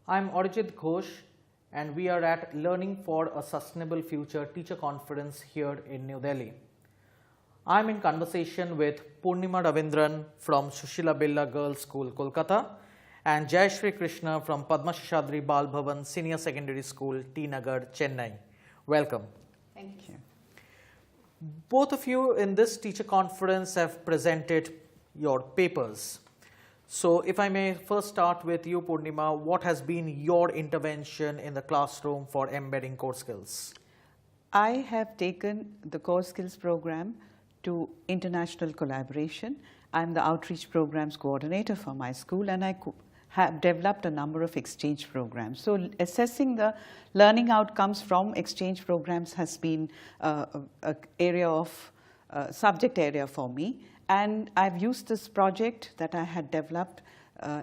I'm Arijit Ghosh and we are at Learning for a Sustainable Future Teacher Conference here in New Delhi. I'm in conversation with Purnima Ravindran from Sushila Birla Girls School, Kolkata and Jayashree Krsna from Padma Seshadri Bal Bhavan Senior Secondary School, T Nagar, Chennai. Welcome. Thank you. Both of you in this teacher conference have presented your papers. So if I may first start with you, Purnima, what has been your intervention in the classroom for embedding core skills? I have taken the core skills program to international collaboration. I'm the outreach programs coordinator for my school, and I have developed a number of exchange programs. So assessing the learning outcomes from exchange programs has been an area of subject area for me. And I've used this project that I had developed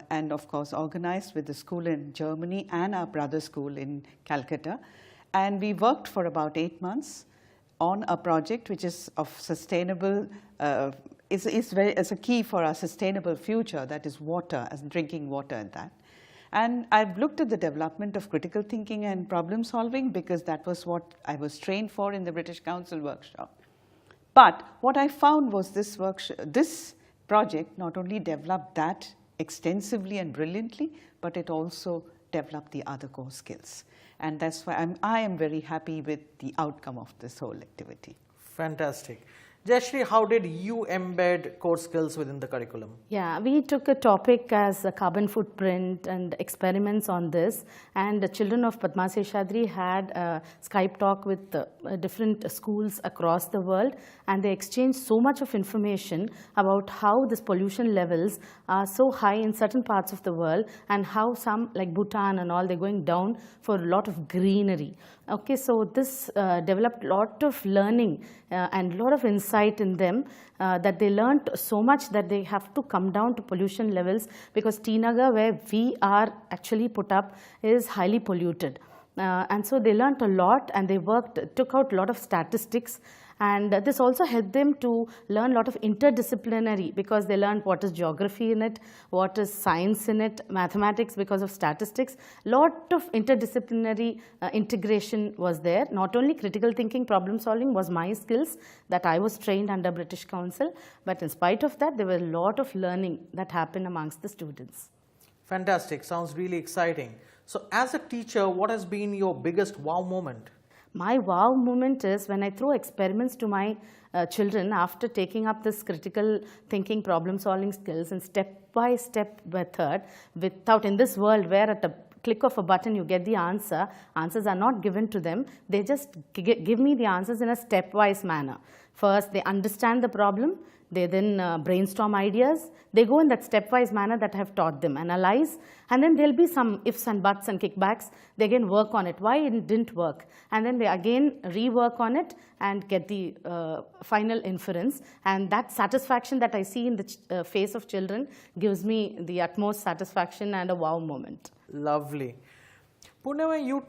and of course organized with the school in Germany and our brother school in Calcutta. And we worked for about 8 months on a project which is of sustainable, is a key for our sustainable future, that is water, as drinking water and that. And I've looked at the development of critical thinking and problem solving because that was what I was trained for in the British Council workshop. But what I found was this project not only developed that extensively and brilliantly, but it also developed the other core skills. And that's why I am very happy with the outcome of this whole activity. Fantastic. Jayashree, how did you embed core skills within the curriculum? Yeah, we took a topic as a carbon footprint and experiments on this, and the children of Padma Seshadri had a Skype talk with different schools across the world, and they exchanged so much of information about how this pollution levels are so high in certain parts of the world and how some like Bhutan and all, they're going down for a lot of greenery. Okay, so this developed a lot of learning and a lot of insight in them that they learned so much that they have to come down to pollution levels because T Nagar, where we are actually put up, is highly polluted. And so they learned a lot and they took out a lot of statistics. And this also helped them to learn a lot of interdisciplinary because they learned what is geography in it, what is science in it, mathematics because of statistics. Lot of interdisciplinary integration was there. Not only critical thinking, problem solving was my skills that I was trained under British Council, but in spite of that, there were a lot of learning that happened amongst the students. Fantastic. Sounds really exciting. So as a teacher, what has been your biggest wow moment? My wow moment is when I throw experiments to my children after taking up this critical thinking, problem solving skills and step-by-step method without in this world where at the click of a button you get the answer, answers are not given to them, they just give me the answers in a stepwise manner. First, they understand the problem, they then brainstorm ideas, they go in that stepwise manner that I have taught them, analyze, and then there'll be some ifs and buts and kickbacks, they again work on it, why it didn't work, and then they again rework on it and get the final inference, and that satisfaction that I see in the face of children gives me the utmost satisfaction and a wow moment. Lovely. Purnima, you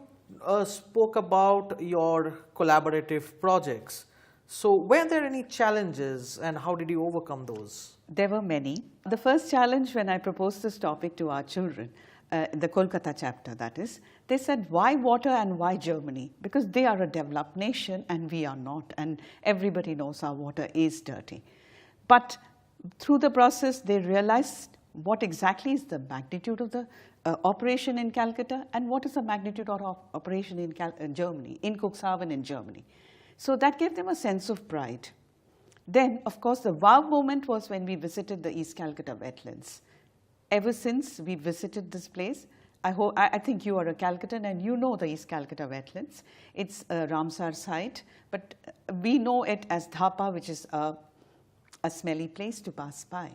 spoke about your collaborative projects. So were there any challenges and how did you overcome those? There were many. The first challenge when I proposed this topic to our children, the Kolkata chapter that is, they said, why water and why Germany? Because they are a developed nation and we are not, and everybody knows our water is dirty. But through the process, they realized what exactly is the magnitude of the operation in Calcutta and what is the magnitude of operation in Germany, in Cuxhaven in Germany. So that gave them a sense of pride. Then, of course, the wow moment was when we visited the East Calcutta wetlands. Ever since we visited this place, I think you are a Calcuttan and you know the East Calcutta wetlands. It's a Ramsar site, but we know it as Dhapa, which is a smelly place to pass by.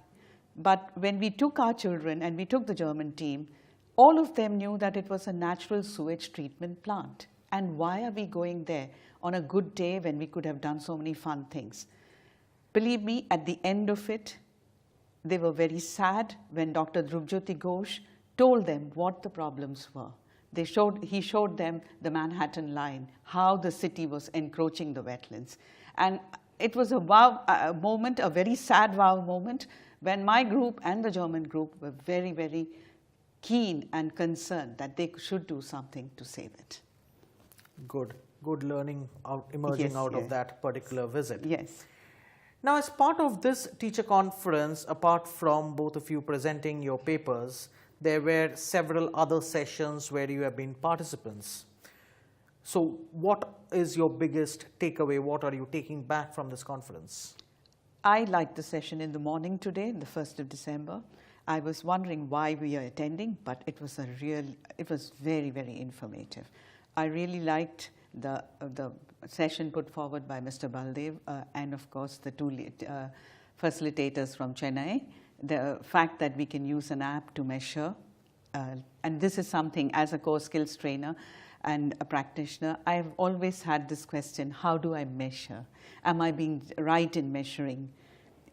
But when we took our children and we took the German team, all of them knew that it was a natural sewage treatment plant. And why are we going there on a good day when we could have done so many fun things? Believe me, at the end of it, they were very sad when Dr. Dhrubjyoti Ghosh told them what the problems were. He showed them the Manhattan Line, how the city was encroaching the wetlands. And it was a wow moment, a very sad wow moment, when my group and the German group were very, very keen and concerned that they should do something to save it. Good learning emerging Yes, out yes. of that particular visit. Yes. Now, as part of this teacher conference, apart from both of you presenting your papers, there were several other sessions where you have been participants. So, what is your biggest takeaway? What are you taking back from this conference? I liked the session in the morning today, the 1st of December. I was wondering why we are attending, but it was very, very informative. I really liked the session put forward by Mr. Baldev and of course the two facilitators from Chennai. The fact that we can use an app to measure, and this is something as a core skills trainer and a practitioner, I have always had this question, how do I measure? Am I being right in measuring?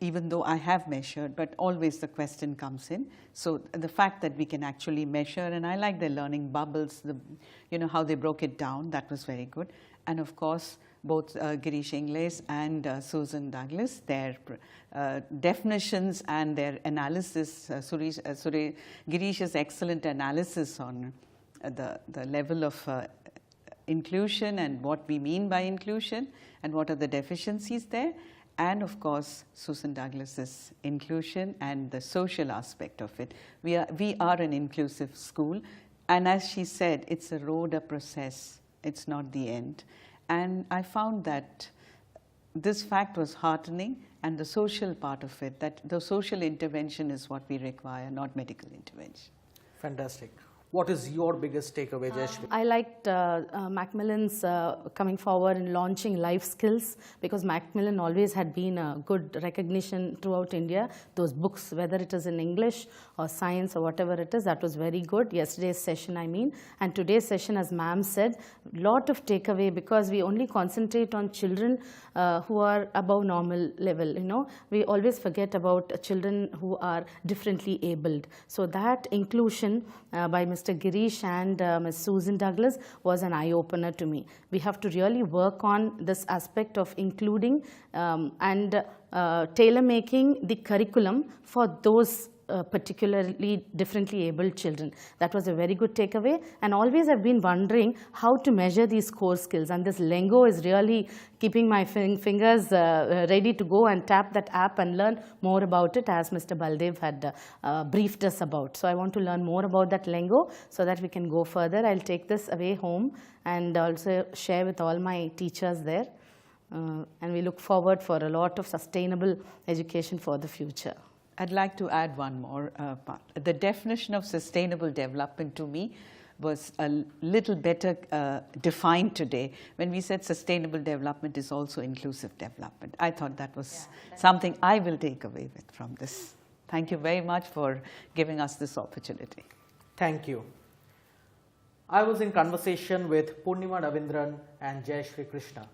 Even though I have measured, but always the question comes in. So the fact that we can actually measure, and I like the learning bubbles, how they broke it down, that was very good. And of course, both Girish Ingles and Susan Douglas, their definitions and their analysis, Girish's excellent analysis on the level of inclusion and what we mean by inclusion and what are the deficiencies there. And of course, Susan Douglas's inclusion and the social aspect of it. We are an inclusive school, and as she said, it's a road, a process. It's not the end. And I found that this fact was heartening, and the social part of it, that the social intervention is what we require, not medical intervention. Fantastic. What is your biggest takeaway, Jayashree? I liked Macmillan's coming forward and launching life skills, because Macmillan always had been a good recognition throughout India. Those books, whether it is in English or science or whatever it is, that was very good. Yesterday's session, I mean. And today's session, as ma'am said, lot of takeaway, because we only concentrate on children who are above normal level. We always forget about children who are differently abled. So that inclusion by Mr. Girish and Ms. Susan Douglas was an eye-opener to me. We have to really work on this aspect of including and tailor-making the curriculum for those particularly differently abled children. That was a very good takeaway. And always I've been wondering how to measure these core skills, and this Lengo is really keeping my fingers ready to go and tap that app and learn more about it, as Mr. Baldev had briefed us about. So I want to learn more about that Lengo so that we can go further. I'll take this away home and also share with all my teachers there. And we look forward for a lot of sustainable education for the future. I'd like to add one more part. The definition of sustainable development to me was a little better defined today when we said sustainable development is also inclusive development. I thought that was something I will take away from this. Thank you very much for giving us this opportunity. Thank you. I was in conversation with Purnima Ravindran and Jayashree Krsna.